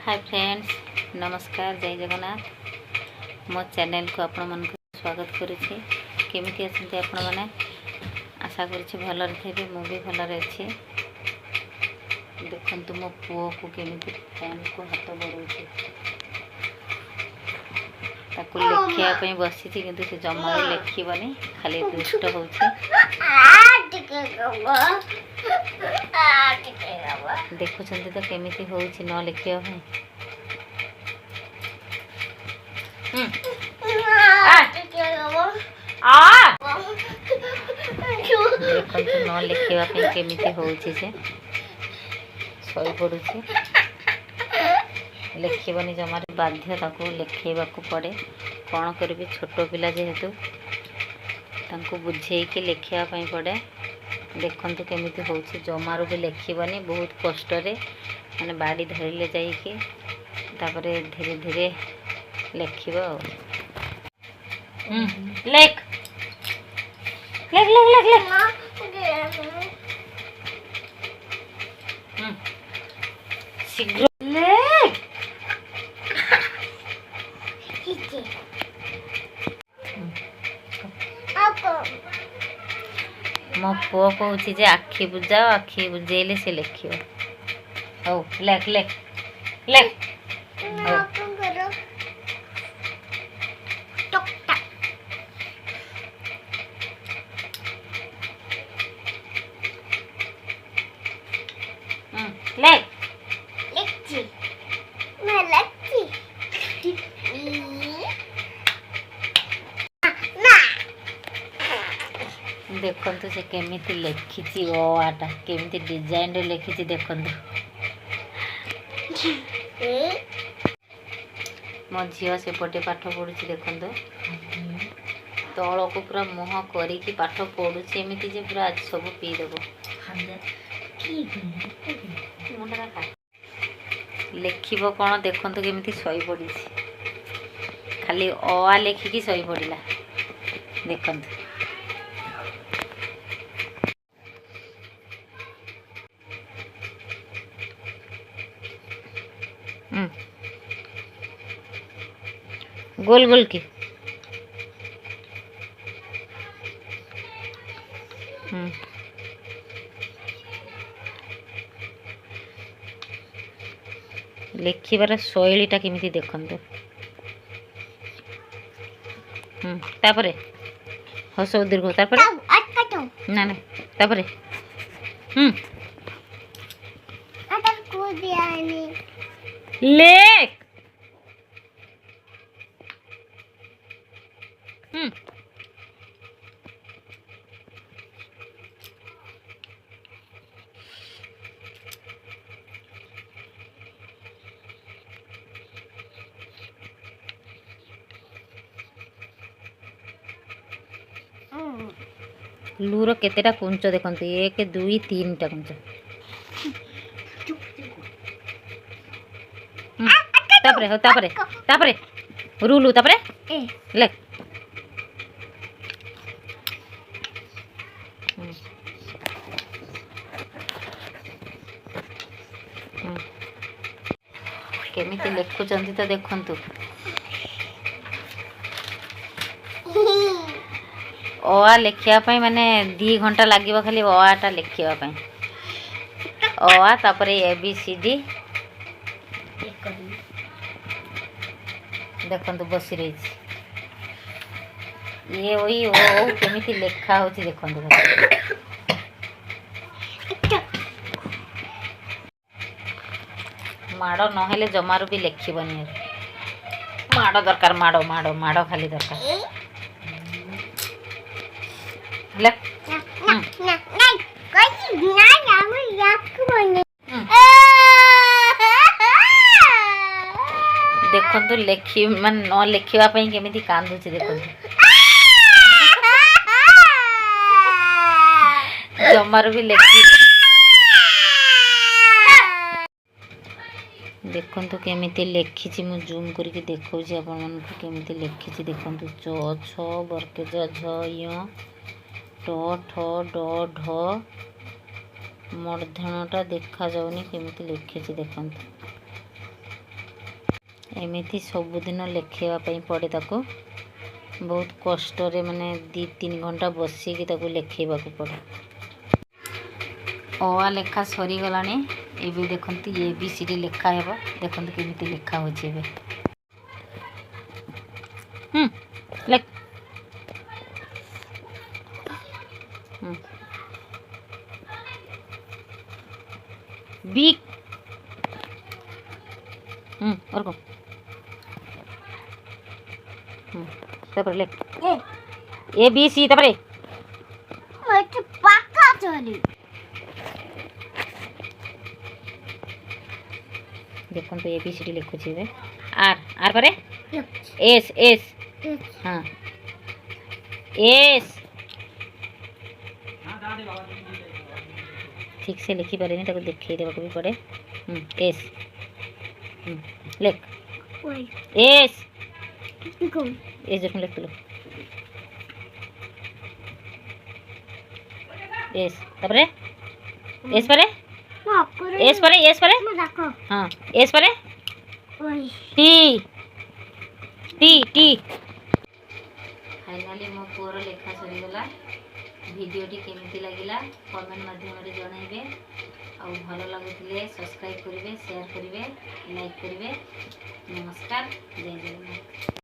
Hi friends, नमस्कार, जय जगन्नाथ। मो चैनल को आपण मन को स्वागत करुच्ची। केमिति अछंती आपण माने? आशा करुच्ची भलरे थे। मु भी भलरे अच्छी। देखंतु मो पुओ को केमिति फैन को हाथ बढ़ाउछि। ताकू लेखिया पई बसिछि किंतु से जमा लेखिबनी, खाली दुष्ट होछि। देखुछंती तो केमिति होछि न लेखिया भाई। देखंतु न लेखिया पई केमिति होछि से सोई पडुछि। लेखिबनी जमारे बाध्य, ताकू लेखेबाकू पड़े। कौन करी, छोट पिला जेहेतु तांको बुझे कि लेखिया पई पड़े। देखंतु केमिति होछि। जमारू भी लेखिबनी, बहुत कष्ट रे माने बाड़ी धरिले जाइके तापरे धीरे धीरे लेखिबो। लेख लेख लेख लेख लेख शीघ्र लेख। मो पुओ कहूँ जे आखि बुझाओ, आखि बुझेले से लेखियो। हौ लेख लेख लेख। लेख लेखची मैं लेखची देखंतु से केमिति लेखिची। ओ आटा केमिति डिजाइन रे लेखिची देखंतु। मो झियो से पटे पाठ पढुची देखंतु। तଳ को पूरा मुह करी कि पाठ पढुची, एमिति जे पूरा आज सब पी देबो। लेखिबो कोन देखंतु केमिति सई पडिची। खाली अ आ लेखिकी सई पडिला देखंतु। गोल गोल की लेखिबार शैलीटा केमिति देखंतु। तापरे हस दीर्घ तापरे ना ना तापरे लेख लूर केतेटा कुंच देखंतु। 1 2 3 टा कुंच। तापरे हो तापरे तापरे रूलू तापरे लेख। केमिति लेखुचंती तो देखंतु। अ लेखिया पई माने 2 घंटा लागिबो खाली अ टा लेखिया पई। अ तापरे ए बी सी डी देखंतु बसी रही। ये ओई ओ केमिति लेखा होची देखंतु। माड़ो नहेले जमारू भी लेखिबनी। माड़ो दरकार, माड़ो माड़ो माड़ो खाली दरकार। लेख देखंतु लेखि मन न लेखिबा पई केमिति कांदुची देखंतु। जमारू भी लेखि देखंतु केमिति लेखिची। मु जूम करके देखौची आपण मन को केमिति लेखिची देखंतु। च छ बरके ज झ य ट ठ ड ढ मूर्धन्यटा देखा जाउनी केमिति लेखिची देखंतु। एमती सबुदिन लिखेवाई पड़े ताको बहुत कष्ट माने 2-3 घंटा बसिकी लिखेबा पड़े। अ लेखा सरीगला एवं देखते ABCD लेखा हे देखते केमी लेखा हो लेख बी और को तपर लेख ABC तपर पाका चली देखो तो ABCD लिखुची आर आर पर एस एस हाँ एस ठीक से लिखी पारे देखी देवा भी पड़े। एस लेख एस एस देखो लिख लो एस तपरे एस परे एस परे एस परे हाँ एस परे टी टी टी फाइनाली मो पुअर लेखा सरीगला। भिडियोटी केमिति लागिला कमेंट माध्यम जनइबे आ भल लगुले सब्सक्राइब करेंगे, शेयर करेंगे, लाइक करेंगे। नमस्कार, जय जगन्नाथ।